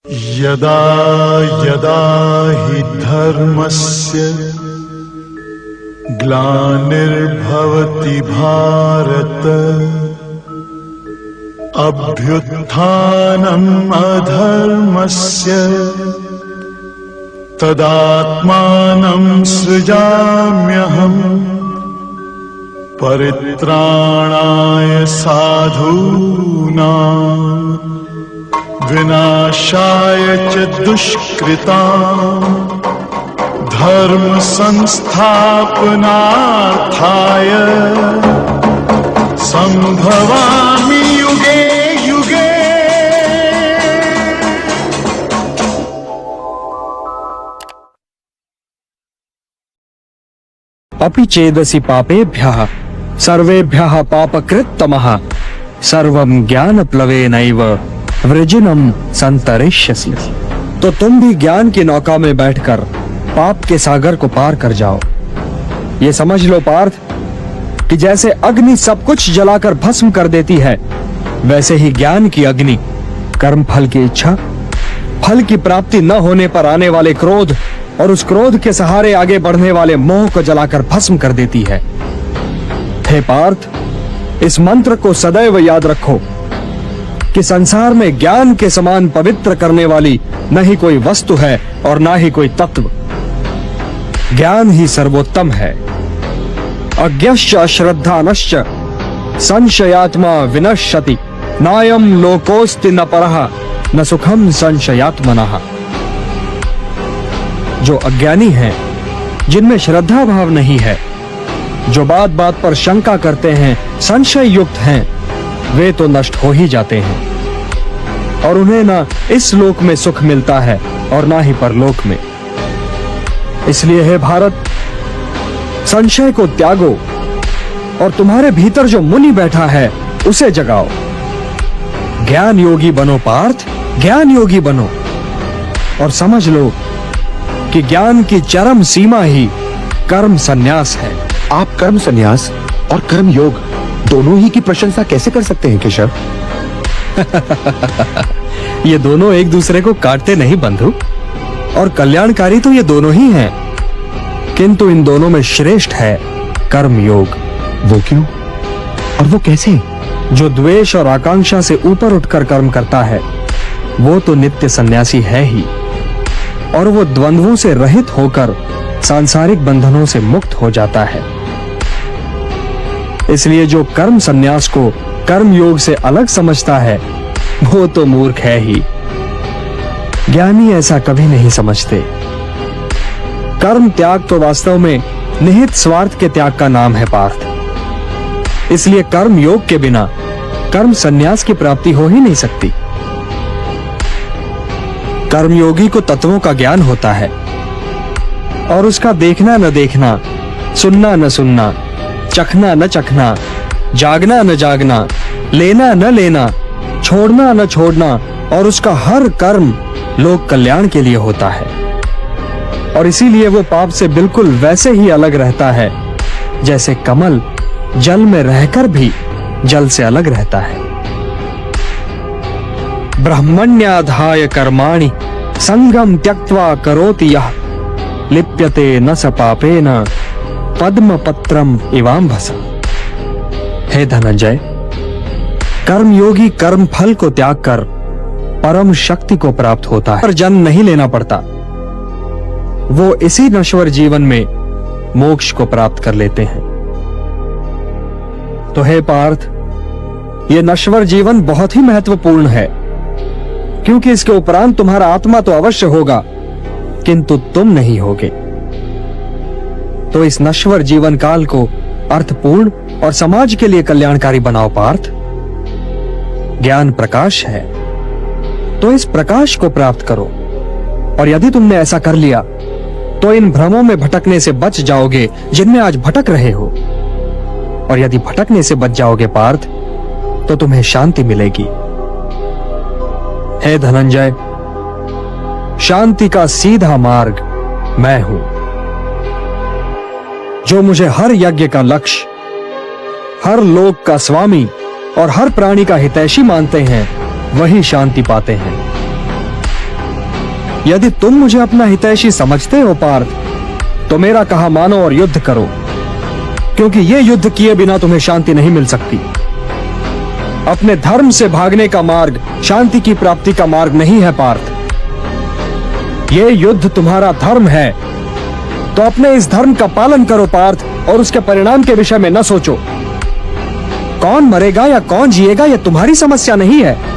यदा यदा हि धर्मस्य ग्लानिर्भवति भारत अभ्युत्थानम् अधर्मस्य तदात्मानं सृजाम्यहम् परित्राणाय साधूनां विनाशाय च दुष्कृतां धर्म संस्थापनार्थाय संभवामि युगे युगे। अपि चेदसि पापेभ्यः सर्वेभ्यः पापकृत्तमः सर्वं ज्ञानप्लवेनैव वृजिनम संतरिष्यसि। तो तुम भी ज्ञान की नौका में बैठकर पाप के सागर को पार कर जाओ। ये समझ लो पार्थ कि जैसे अग्नि सब कुछ जलाकर भस्म कर देती है, वैसे ही ज्ञान की अग्नि कर्म फल की इच्छा, फल की प्राप्ति न होने पर आने वाले क्रोध और उस क्रोध के सहारे आगे बढ़ने वाले मोह को जलाकर भस्म कर देती है। हे पार्थ, इस मंत्र को सदैव याद रखो कि संसार में ज्ञान के समान पवित्र करने वाली न ही कोई वस्तु है और न ही कोई तत्व। ज्ञान ही सर्वोत्तम है। अज्ञश्च अश्रद्धानश्च संशयात्मा विनश्यति नायं लोकोस्ति न परः न सुखम संशयात्मनः। जो अज्ञानी हैं, जिनमें श्रद्धा भाव नहीं है, जो बात बात पर शंका करते हैं, संशय युक्त हैं, वे तो नष्ट हो ही जाते हैं और उन्हें ना इस लोक में सुख मिलता है और ना ही परलोक में। इसलिए हे भारत, संशय को त्यागो और तुम्हारे भीतर जो मुनि बैठा है उसे जगाओ। ज्ञान योगी बनो पार्थ, ज्ञान योगी बनो और समझ लो कि ज्ञान की चरम सीमा ही कर्म संन्यास है। आप कर्म संन्यास और कर्म योग दोनों ही की प्रशंसा कैसे कर सकते हैं केशव? ये दोनों एक दूसरे को काटते नहीं बंधु, और कल्याणकारी तो ये दोनों ही हैं, किंतु इन दोनों में श्रेष्ठ है कर्म योग। वो क्यों और वो कैसे? जो द्वेष और आकांक्षा से ऊपर उठकर कर्म करता है वो तो नित्य सन्यासी है ही, और वो द्वंद्वों से रहित होकर सांसारिक बंधनों से मुक्त हो जाता है। इसलिए जो कर्म संन्यास को कर्म योग से अलग समझता है वो तो मूर्ख है ही। ज्ञानी ऐसा कभी नहीं समझते। कर्म त्याग तो वास्तव में निहित स्वार्थ के त्याग का नाम है पार्थ। इसलिए कर्म योग के बिना कर्म संन्यास की प्राप्ति हो ही नहीं सकती। कर्मयोगी को तत्वों का ज्ञान होता है और उसका देखना न देखना, सुनना न सुनना, चखना न चखना, जागना न जागना, लेना न लेना, छोड़ना न छोड़ना और उसका हर कर्म लोक कल्याण के लिए होता है। और इसीलिए वो पाप से बिल्कुल वैसे ही अलग रहता है जैसे कमल जल में रहकर भी जल से अलग रहता है। ब्रह्मण्याधाय कर्माणि संगम त्यक्त्वा करोति यः लिप्यते न स पापेन पद्म पत्रम इवाम्भस। हे धनंजय, कर्मयोगी कर्म फल को त्याग कर परम शक्ति को प्राप्त होता है, पर जन्म नहीं लेना पड़ता। वो इसी नश्वर जीवन में मोक्ष को प्राप्त कर लेते हैं। तो हे पार्थ, ये नश्वर जीवन बहुत ही महत्वपूर्ण है, क्योंकि इसके उपरांत तुम्हारा आत्मा तो अवश्य होगा किंतु तुम नहीं होगे। तो इस नश्वर जीवन काल को अर्थपूर्ण और समाज के लिए कल्याणकारी बनाओ पार्थ। ज्ञान प्रकाश है, तो इस प्रकाश को प्राप्त करो, और यदि तुमने ऐसा कर लिया तो इन भ्रमों में भटकने से बच जाओगे जिनमें आज भटक रहे हो। और यदि भटकने से बच जाओगे पार्थ, तो तुम्हें शांति मिलेगी। हे धनंजय, शांति का सीधा मार्ग मैं हूं। जो मुझे हर यज्ञ का लक्ष्य, हर लोक का स्वामी और हर प्राणी का हितैषी मानते हैं, वही शांति पाते हैं। यदि तुम मुझे अपना हितैषी समझते हो पार्थ, तो मेरा कहा मानो और युद्ध करो, क्योंकि ये युद्ध किए बिना तुम्हें शांति नहीं मिल सकती। अपने धर्म से भागने का मार्ग शांति की प्राप्ति का मार्ग नहीं है पार्थ। ये युद्ध तुम्हारा धर्म है, तो अपने इस धर्म का पालन करो पार्थ, और उसके परिणाम के विषय में न सोचो। कौन मरेगा या कौन जिएगा, यह तुम्हारी समस्या नहीं है।